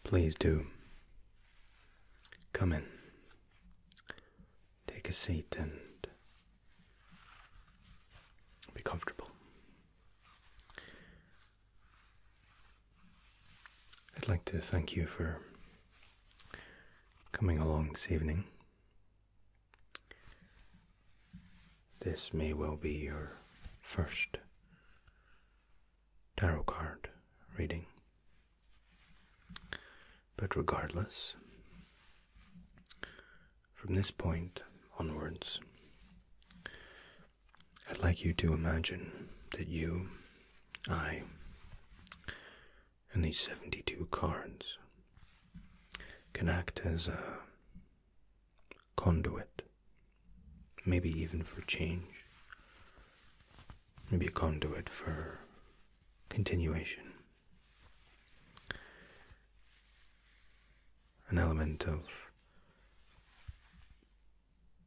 Please do come in, take a seat, and be comfortable. I'd like to thank you for coming along this evening. This may well be your first tarot card reading, but regardless, from this point onwards, I'd like you to imagine that you, I, and these 72 cards can act as a conduit, maybe even for change, maybe a conduit for continuation, an element of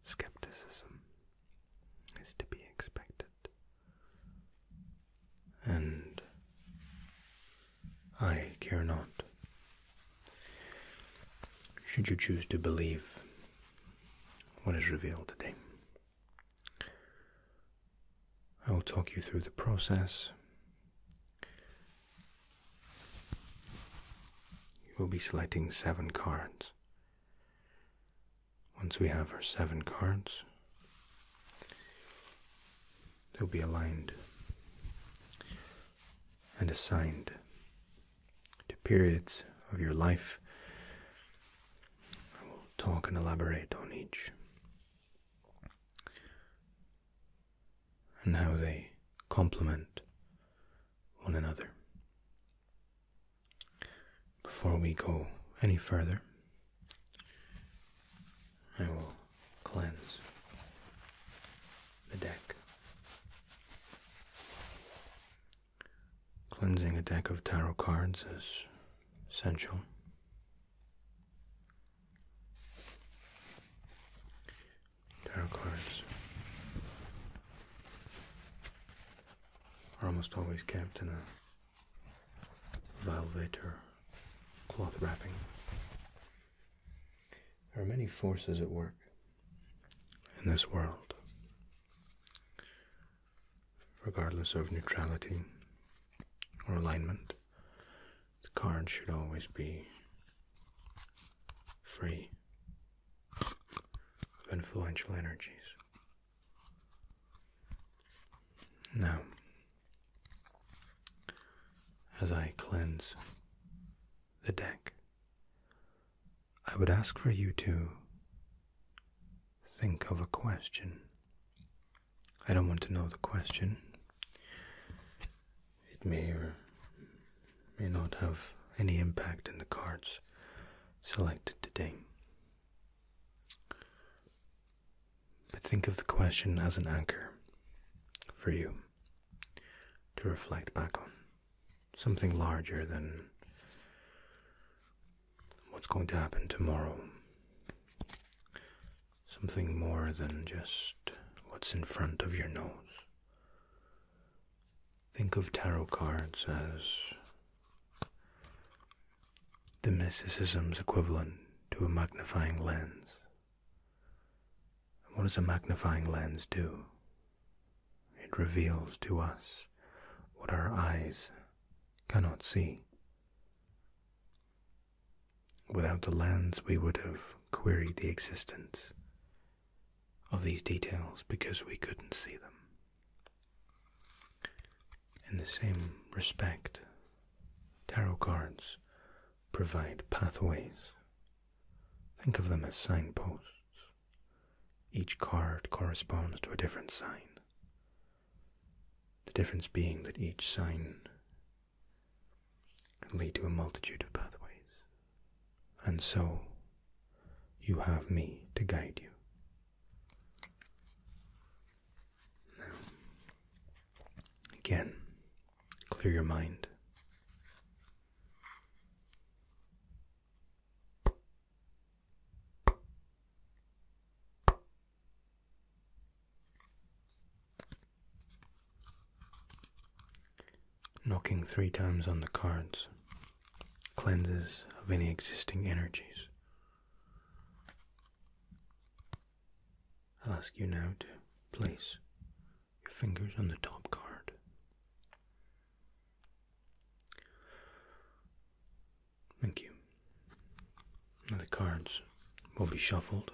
skepticism is to be expected, and I care not. Should you choose to believe what is revealed today, I will talk you through the process. We'll be selecting 7 cards. Once we have our 7 cards, they'll be aligned and assigned to periods of your life. I will talk and elaborate on each and how they complement one another. Before we go any further, I will cleanse the deck. Cleansing a deck of tarot cards is essential. Tarot cards are almost always kept in a velvet or cloth wrapping. There are many forces at work in this world, regardless of neutrality or alignment. The card should always be free of influential energies. Now, as I cleanse the deck, I would ask for you to think of a question. I don't want to know the question. It may or may not have any impact in the cards selected today. But think of the question as an anchor for you to reflect back on. Something larger than what's going to happen tomorrow. Something more than just what's in front of your nose. Think of tarot cards as the mysticism's equivalent to a magnifying lens. What does a magnifying lens do? It reveals to us what our eyes cannot see. Without the lens, we would have queried the existence of these details because we couldn't see them. In the same respect, tarot cards provide pathways. Think of them as signposts. Each card corresponds to a different sign. The difference being that each sign can lead to a multitude of pathways. And so, you have me to guide you. Now, again, clear your mind. Knocking 3 times on the cards cleanses a of any existing energies. I'll ask you now to place your fingers on the top card. Thank you. Now the cards will be shuffled.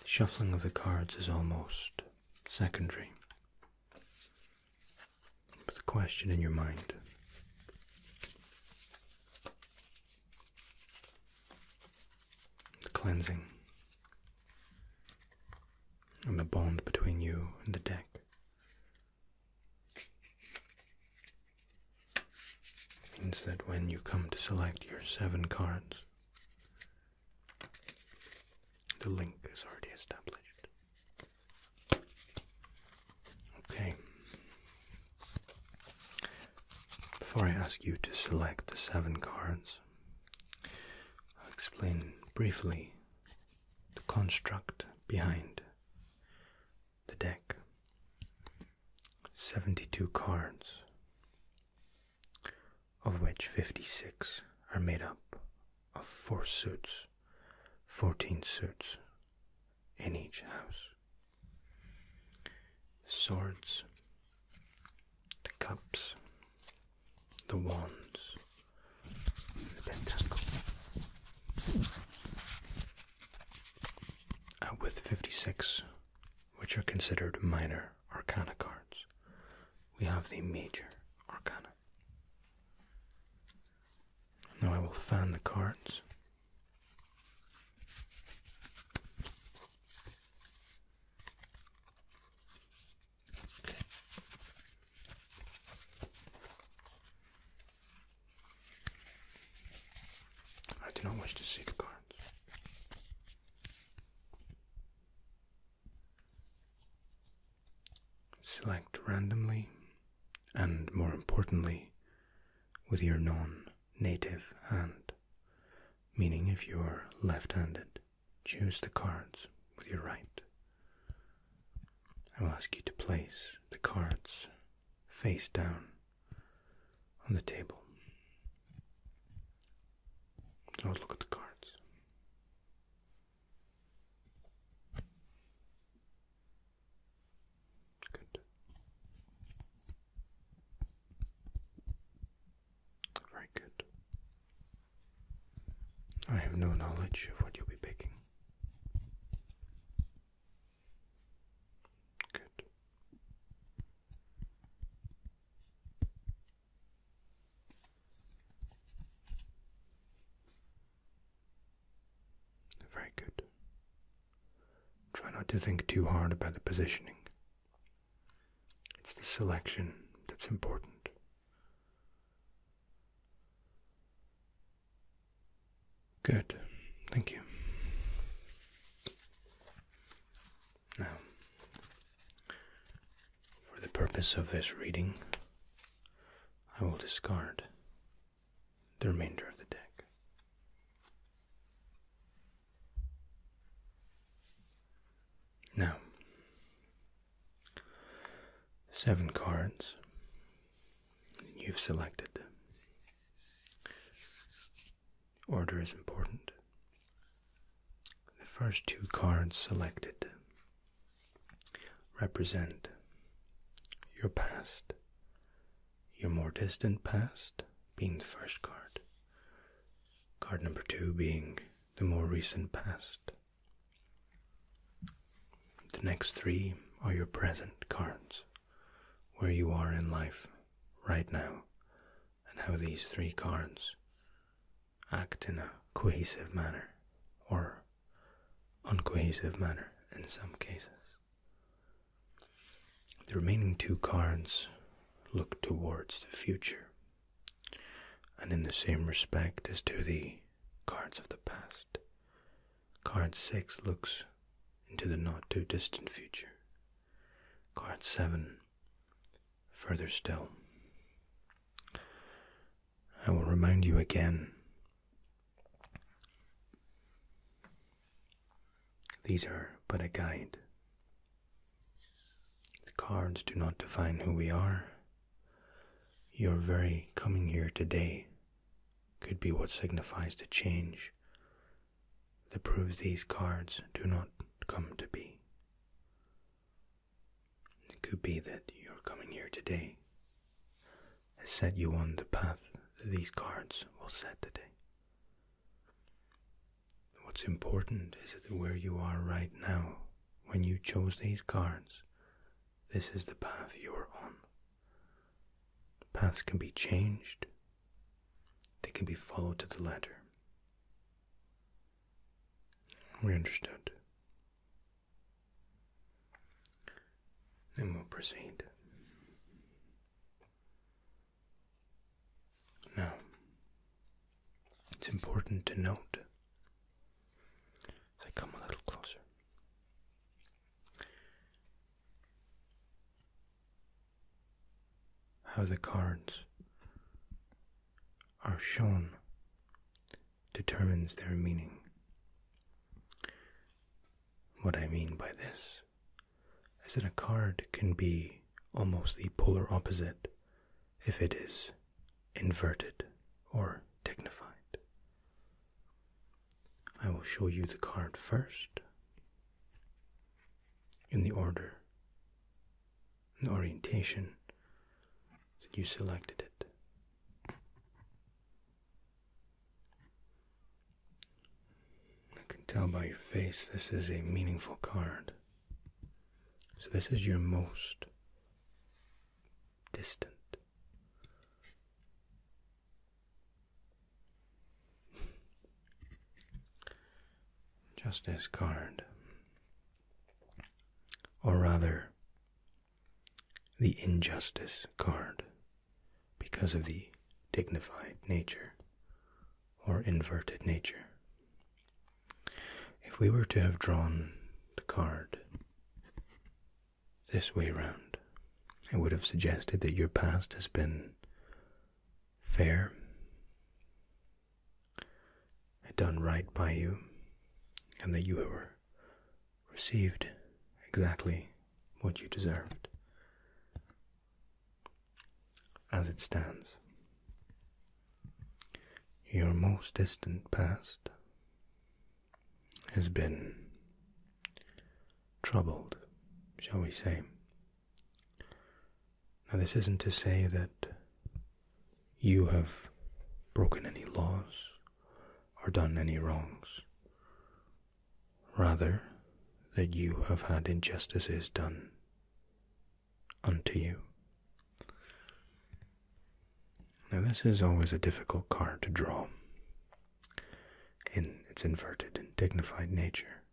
The shuffling of the cards is almost secondary. But the question in your mind, the cleansing, and the bond between you and the deck means that when you come to select your 7 cards, the link is already established. Okay. Before I ask you to select the 7 cards, I'll explain briefly the construct behind the deck. 72 cards, of which 56 are made up of 4 suits, 14 suits in each house. The swords, the cups, the wands, the pentacle. With 56, which are considered minor arcana cards, we have the major arcana. Now I will fan the cards. I do not wish to see the cards. Select randomly, and more importantly, with your non-native hand, meaning if you are left-handed, choose the cards with your right. I will ask you to place the cards face down on the table. So let's look at the cards. Good. Very good. I have no knowledge of what you'll be picking. Good. Very good. Try not to think too hard about the positioning. It's the selection that's important. Good. Thank you. Now, for the purpose of this reading, I will discard the remainder of the deck. Now, 7 cards you've selected. Order is important. The first 2 cards selected represent your past, your more distant past being the first card, card number 2 being the more recent past. The next 3 are your present cards, where you are in life right now, and how these 3 cards act in a cohesive manner, or uncohesive manner in some cases. The remaining 2 cards look towards the future, and in the same respect as to the cards of the past. Card 6 looks into the not too distant future. Card 7 further still. I will remind you again, these are but a guide. The cards do not define who we are, Your very coming here today could be what signifies the change that proves these cards do not come to be. It could be that your coming here today has set you on the path that these cards will set today. What's important is that where you are right now, when you chose these cards, this is the path you are on. The paths can be changed. They can be followed to the letter. We understood. Then we'll proceed. Now, it's important to note, as I come a little closer, how the cards are shown determines their meaning. What I mean by this is that a card can be almost the polar opposite if it is inverted or dignified. I will show you the card first in the order and orientation that you selected it. Tell by your face this is a meaningful card. So this is your most distant. Justice card. Or rather, the injustice card, because of the dignified nature or inverted nature. If we were to have drawn the card this way round, it would have suggested that your past has been fair, done right by you, and that you have received exactly what you deserved. As it stands, your most distant past has been troubled, shall we say. Now, this isn't to say that you have broken any laws or done any wrongs. Rather, that you have had injustices done unto you. Now, this is always a difficult card to draw in its inverted and dignified nature.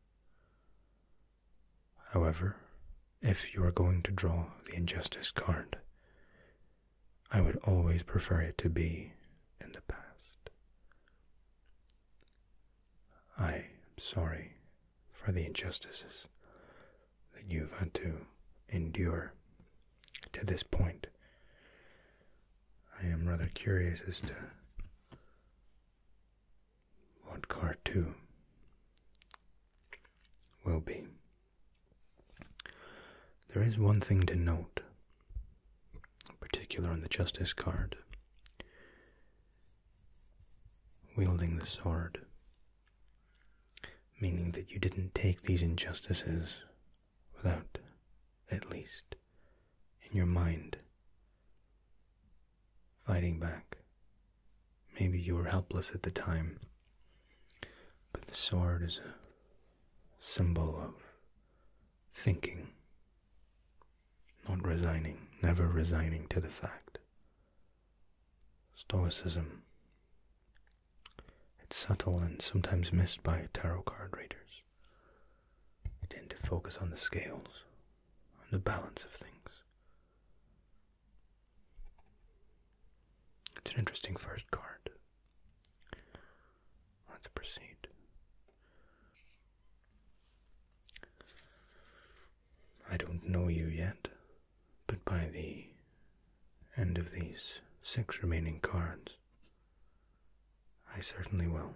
However, if you are going to draw the injustice card, I would always prefer it to be in the past. I am sorry for the injustices that you've had to endure to this point. I am rather curious as to what card 2 will be. There is one thing to note, in particular on the Justice card. Wielding the sword, meaning that you didn't take these injustices without, at least, in your mind, fighting back. Maybe you were helpless at the time, but the sword is a symbol of thinking, not resigning, never resigning to the fact. Stoicism. It's subtle and sometimes missed by tarot card readers. They tend to focus on the scales, on the balance of things. It's an interesting first card. Let's proceed. I don't know you yet, but by the end of these 6 remaining cards, I certainly will.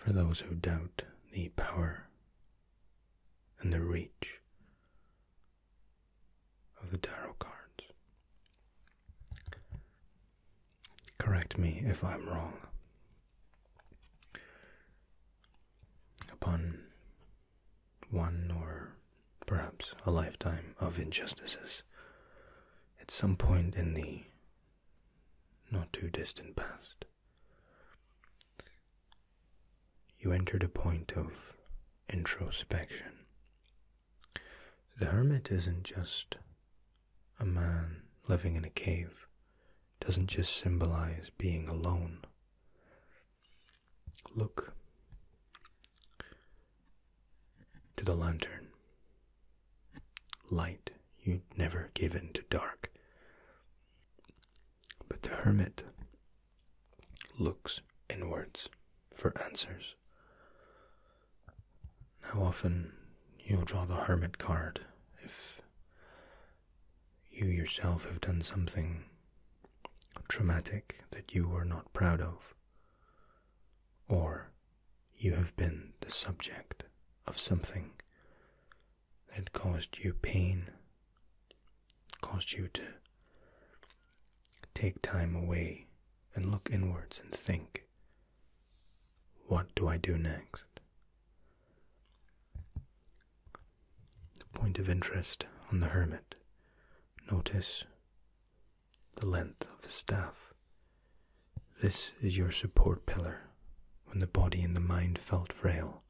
for those who doubt the power and the reach of the tarot cards. Correct me if I'm wrong. Upon one or perhaps a lifetime of injustices, at some point in the not too distant past, you entered a point of introspection. The hermit isn't just a man living in a cave. It doesn't just symbolize being alone. Look to the lantern. Light, you never give in to dark. But the hermit looks inwards for answers. Now often you'll draw the hermit card if you yourself have done something traumatic that you were not proud of, or you have been the subject of something that caused you pain, caused you to take time away and look inwards and think, what do I do next? The point of interest on the hermit. Notice the length of the staff. This is your support pillar. When the body and the mind felt frail,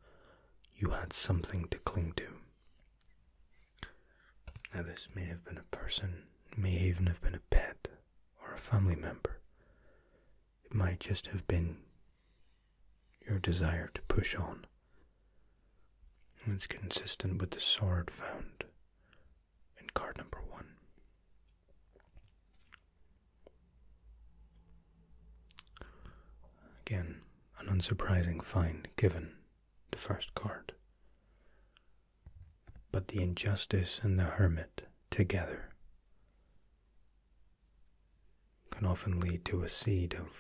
you had something to cling to. Now this may have been a person, may even have been a pet or a family member. It might just have been your desire to push on. And it's consistent with the sword found in card number 1. Again, an unsurprising find given the first card. But the injustice and the hermit together can often lead to a seed of,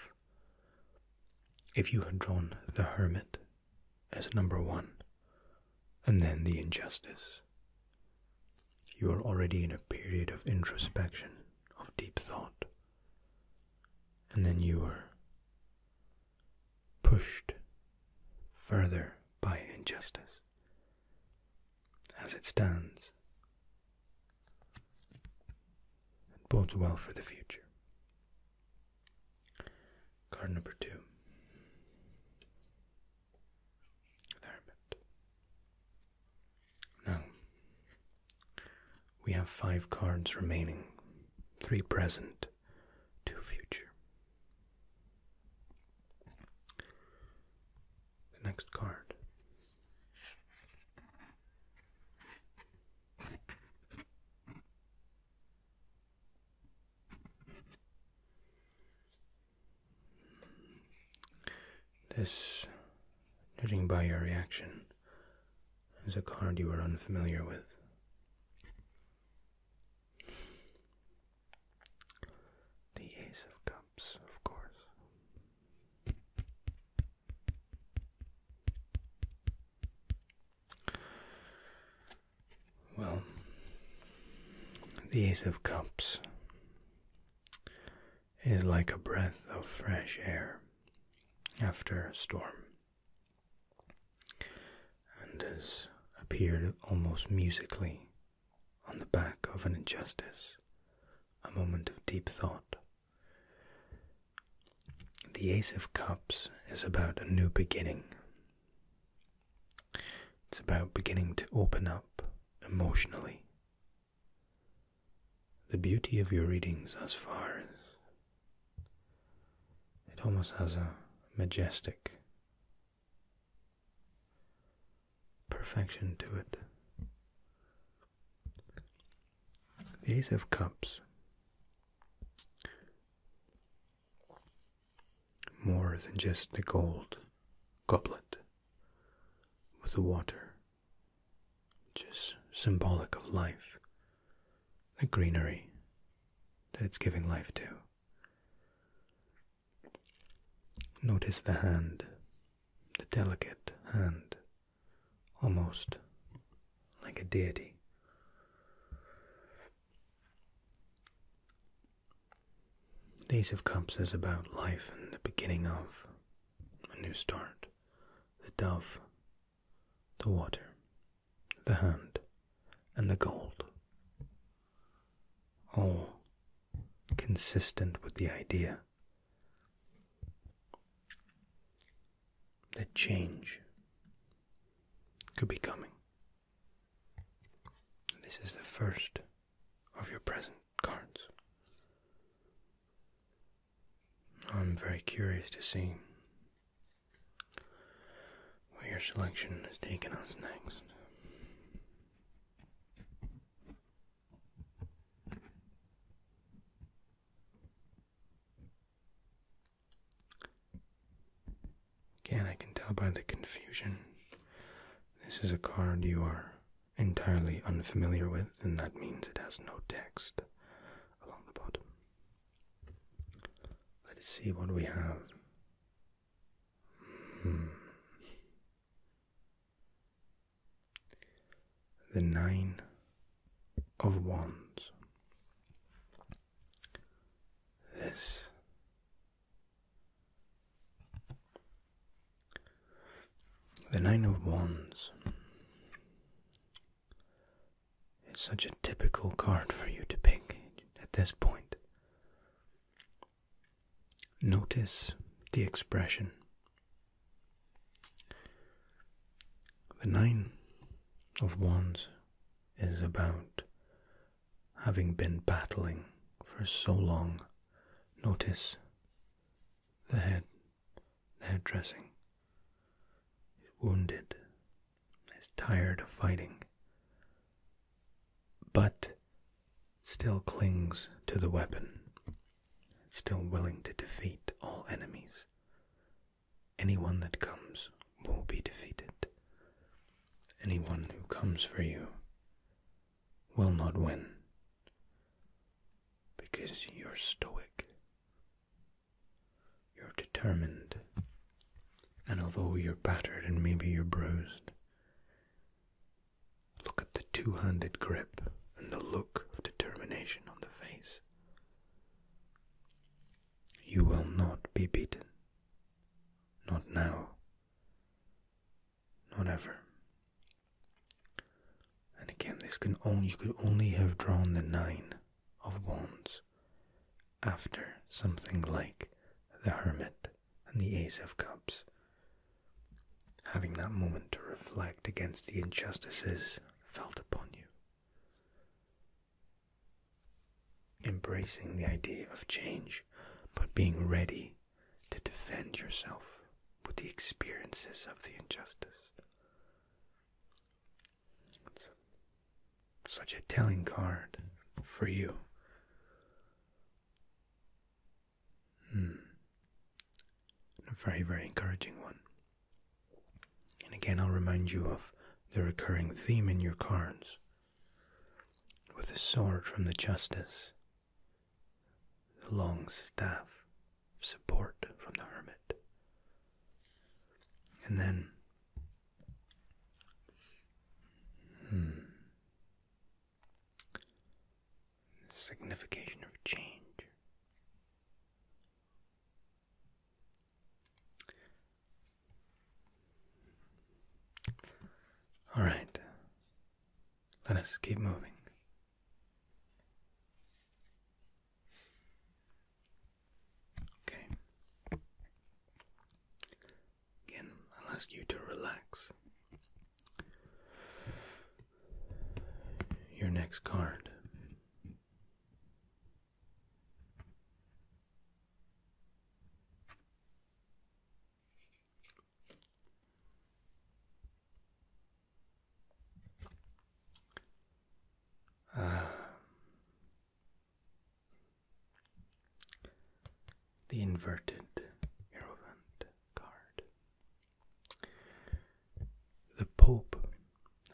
if you had drawn the hermit as number 1 and then the injustice, you are already in a period of introspection, of deep thought, and then you are pushed further by injustice. As it stands, it bodes well for the future. Card number 2. The Hermit. Now, we have 5 cards remaining. 3 present, 2 future. The next card. This, judging by your reaction, is a card you are unfamiliar with. The Ace of Cups, of course. Well, the Ace of Cups is like a breath of fresh air after a storm, and has appeared almost musically on the back of an injustice, a moment of deep thought. The Ace of Cups is about a new beginning. It's about beginning to open up emotionally. The beauty of your readings thus far is it almost has a majestic perfection to it. The Ace of Cups, more than just the gold goblet with the water, which is symbolic of life, the greenery that it's giving life to. Notice the hand, the delicate hand, almost like a deity. The Ace of Cups is about life and the beginning of a new start. The dove, the water, the hand, and the gold. All consistent with the idea that change could be coming. This is the first of your present cards. I'm very curious to see where your selection has taken us next. Again, I can tell by the confusion. This is a card you are entirely unfamiliar with, and that means it has no text along the bottom. Let's see what we have. The Nine of Wands. The Nine of Wands is such a typical card for you to pick at this point. Notice the expression. The Nine of Wands is about having been battling for so long. Notice the headdressing. Wounded, is tired of fighting, but still clings to the weapon, still willing to defeat all enemies. Anyone that comes will be defeated. Anyone who comes for you will not win, because you're stoic, you're determined. And although you're battered and maybe you're bruised, look at the two-handed grip and the look of determination on the face. You will not be beaten. Not now. Not ever. And again, you could only have drawn the Nine of Wands after something like the Hermit and the Ace of Cups. Having that moment to reflect against the injustices felt upon you. Embracing the idea of change, but being ready to defend yourself with the experiences of the injustice. It's such a telling card for you. A very, very encouraging one. And again, I'll remind you of the recurring theme in your cards, with the sword from the Justice, the long staff of support from the Hermit, and then signification of change. All right, let us keep moving. Okay. Again, I'll ask you to relax. Your next card. The inverted Hierophant card. The Pope,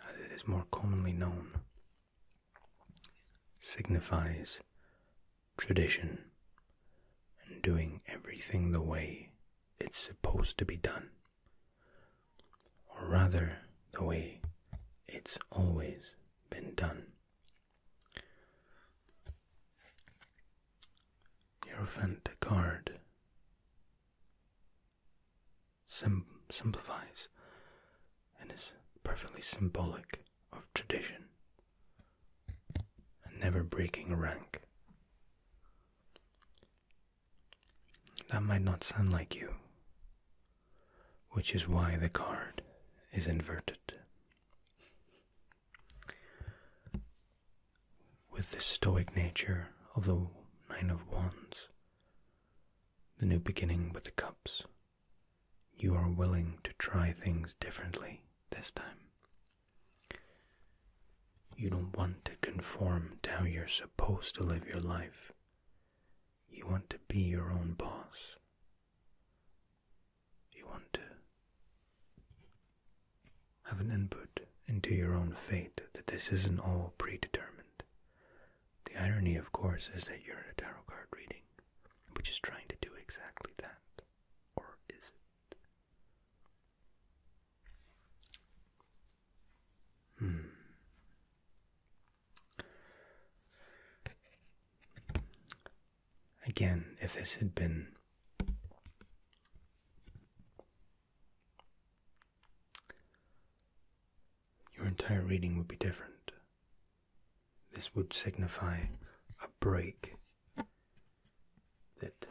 as it is more commonly known, signifies tradition and doing everything the way it's supposed to be done. rather the way it's always been done. The Hierophant card simplifies and is perfectly symbolic of tradition and never breaking rank. That might not sound like you, which is why the card is inverted. With the stoic nature of the Nine of Wands, the new beginning with the cups, you are willing to try things differently this time. You don't want to conform to how you're supposed to live your life. You want to be your own boss. You want to have an input into your own fate, that this isn't all predetermined. The irony, of course, is that you're in a tarot card reading, which is trying to do exactly that. Or is it? Again, if this had been your entire reading would be different. This would signify a break, that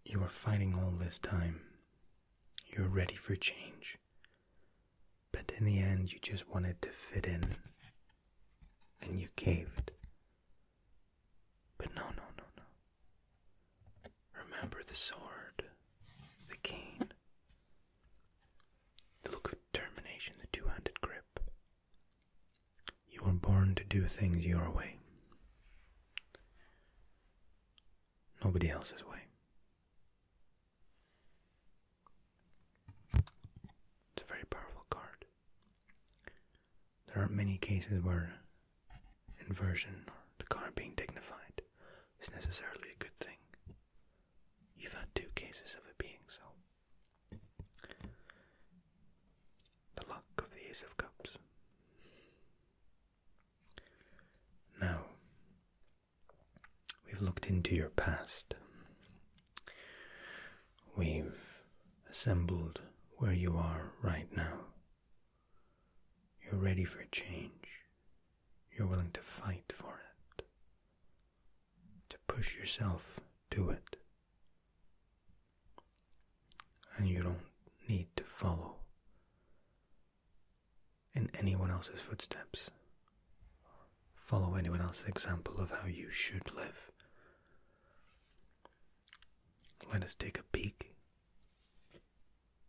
you were fighting all this time, you're ready for change, but in the end you just wanted to fit in, and you caved. But no. Remember the sword, the cane, the look of determination, the two-handed grip. You were born to do things your way. Nobody else's way. It's a very powerful card. There aren't many cases where inversion, or the card being dignified, is necessarily a good thing. You've had 2 cases of it being so. The luck of the Ace of Cups. Now, we've looked into your past. We've assembled where you are right now. You're ready for change. You're willing to fight for it. To push yourself to it. And you don't need to follow in anyone else's footsteps. Follow anyone else's example of how you should live. Let us take a peek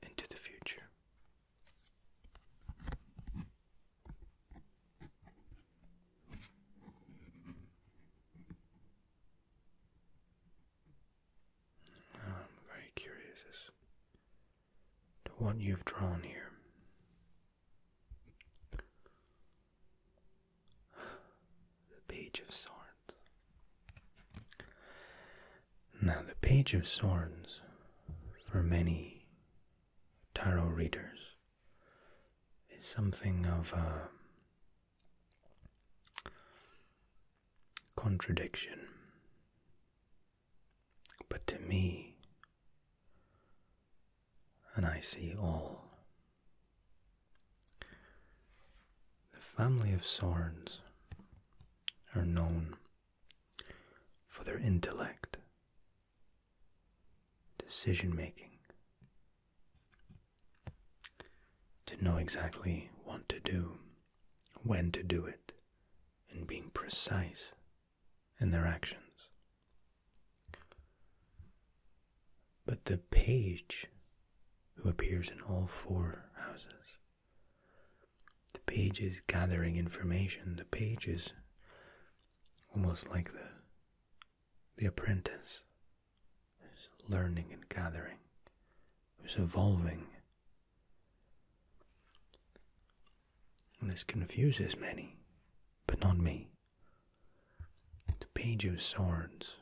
into the future. I'm very curious as to what you've drawn here. Page of Swords. Now, the Page of Swords, for many tarot readers, is something of a contradiction. But to me, and I see all, the family of swords are known for their intellect, decision-making, to know exactly what to do, when to do it, and being precise in their actions. But the page, who appears in all 4 houses, the page is gathering information. The page is almost like the apprentice who's learning and gathering, who's evolving. And this confuses many, but not me. The Page of Swords.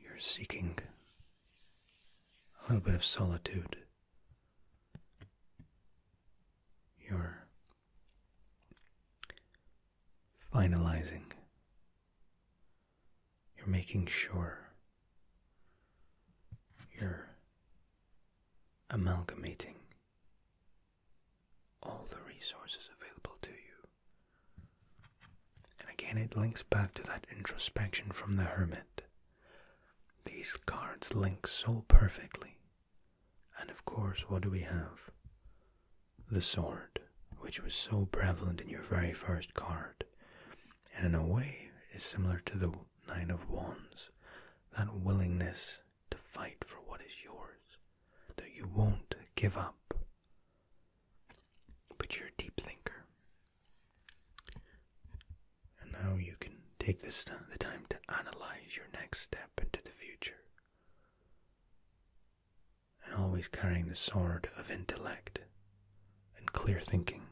You're seeking a little bit of solitude. You're finalizing. You're making sure. You're amalgamating all the resources available to you. And again, it links back to that introspection from the hermit. These cards link so perfectly. And of course, what do we have? The sword, which was so prevalent in your very first card, and in a way is similar to the Nine of Wands, that willingness to fight for what is yours, that you won't give up, but you're a deep thinker. And now you can take the time to analyze your next step into the future, and always carrying the sword of intellect and clear thinking.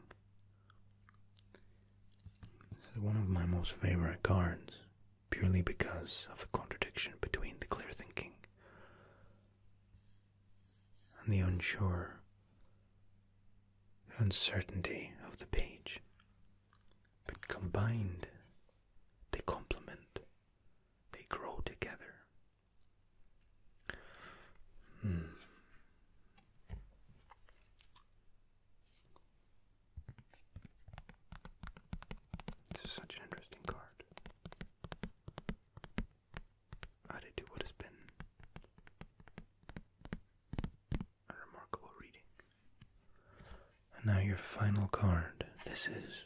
This is one of my most favorite cards, purely because of the contradiction between the clear thinking and the unsure, uncertainty of the page. But combined, they complement, they grow together. This is such an interesting card. Added to what has been a remarkable reading. And now your final card. This is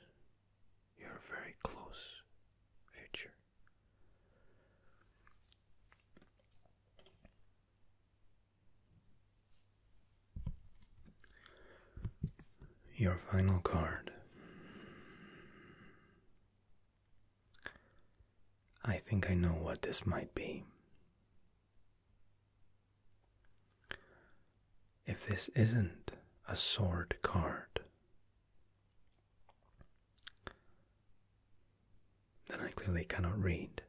your very close future. Your final card. I think I know what this might be. If this isn't a sword card, then I clearly cannot read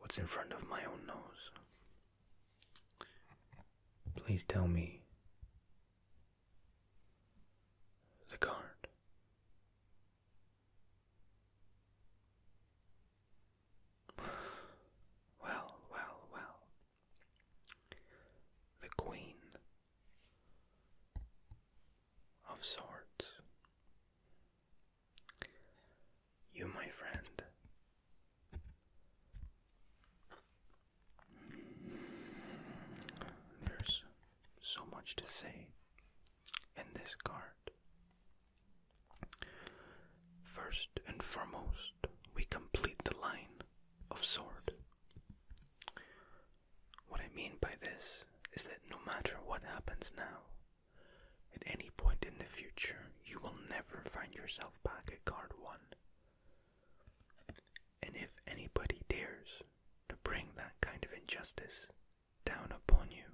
what's in front of my own nose. Please tell me the card. Well. The Queen of Swords. You, my friend, there's so much to say in this card. First and foremost, we complete the line of sword. What I mean by this is that no matter what happens now, at any point in the future, you will never find yourself back at card 1. And if anybody dares to bring that kind of injustice down upon you,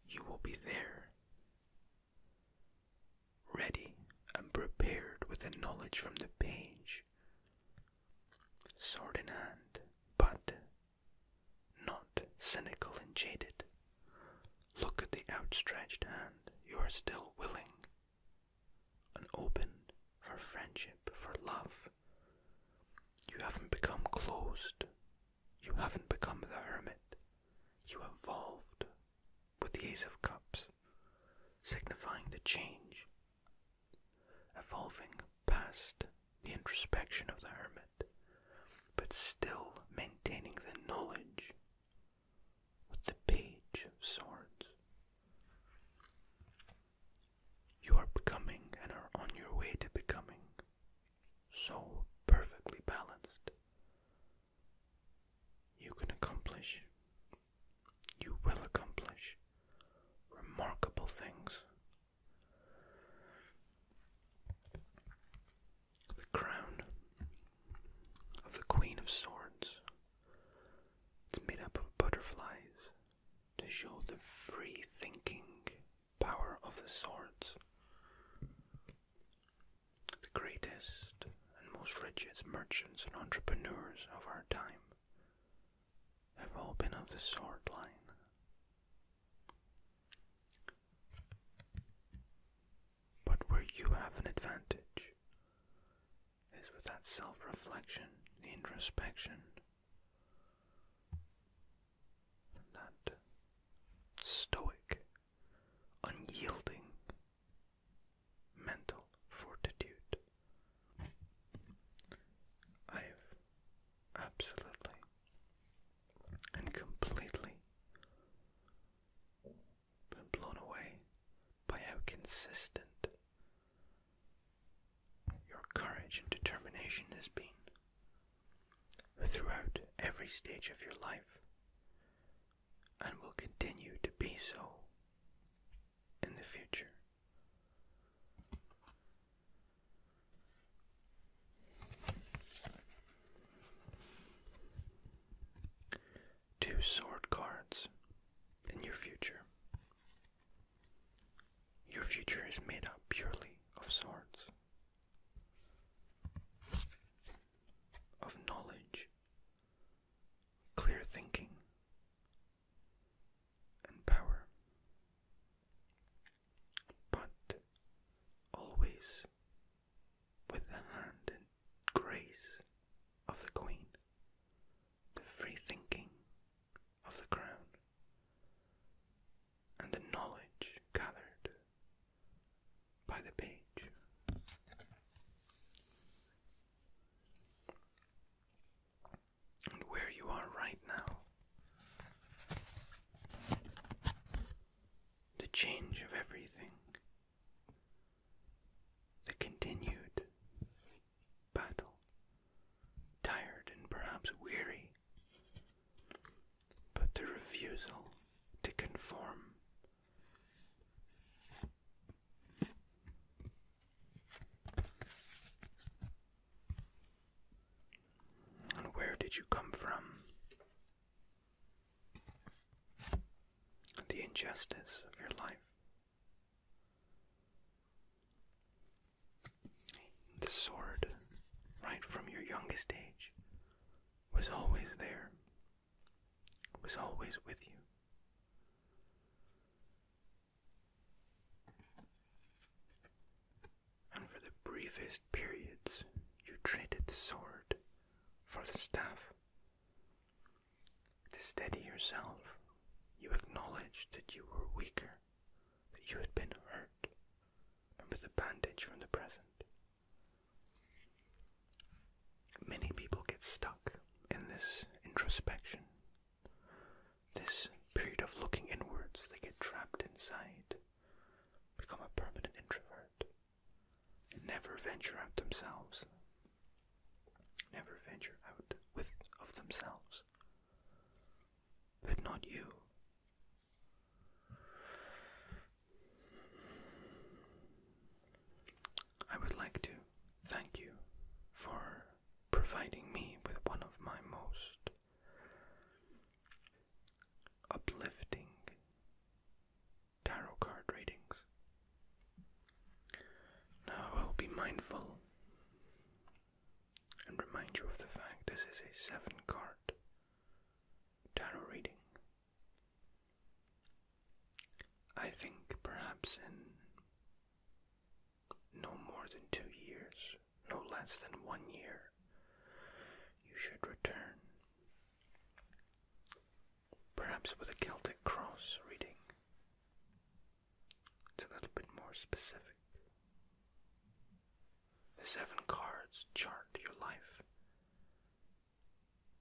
you will be there, ready and prepared with the knowledge from the page, sword in hand, but not cynical and jaded. Look at the outstretched hand. You are still willing and open for friendship, for love. You haven't become closed. You haven't become the hermit. You evolved with the Ace of Cups, signifying the change, evolving past the introspection of the hermit, but still maintaining the knowledge with the Page of Swords. You are becoming and are on your way to becoming so perfectly balanced. You can accomplish, you will accomplish remarkable things. The crown of the Queen of Swords, it's made up of butterflies to show the free thinking power of the swords. The greatest and most richest merchants and entrepreneurs of our time have all been of of the sword line. But where you have an advantage is with that self-reflection, the introspection, that stoic, unyielding mental fortitude. I've absolutely and completely been blown away by how consistent your courage and determination has been throughout every stage of your life, and will continue to be so in the future. Two sword cards in your future. Your future is made up purely of swords, of knowledge, clear thinking, and power, but always with the hand and grace of the Queen, the free thinking of the crown, and the knowledge gathered by the page. And where you are right now, the change of everything, the continued battle, tired and perhaps weary, but the refusal to conform, and where did you come from? The injustice of your life, the sword, right from your youngest age, was always there, was always with you. And for the briefest periods, you traded the sword for the staff. To steady yourself, you acknowledged that you were weaker, that you had been hurt, and with a bandage from the present. Many people get stuck in this introspection, this period of looking inwards. They get trapped inside, become a permanent introvert, and never venture out themselves, never venture out of themselves. But not you. I would like to thank you for providing me with one of my most uplifting tarot card readings. Now I will be mindful and remind you of the fact this is a 7-card tarot reading. I think perhaps in no more than 2 years, no less than 1 year, you should return. Perhaps with a Celtic cross reading. It's a little bit more specific. The 7 cards chart your life,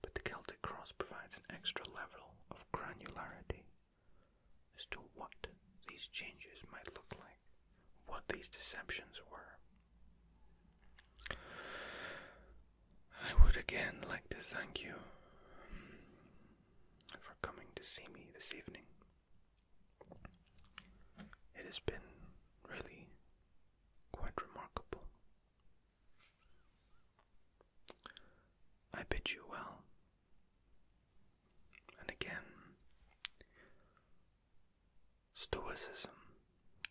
but the Celtic cross provides an extra level of granularity as to what these changes might look like, what these deceptions were. I would again like to thank you for coming to see me this evening. It has been really quite remarkable. I bid you well. And again, stoicism,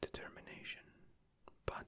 determination, but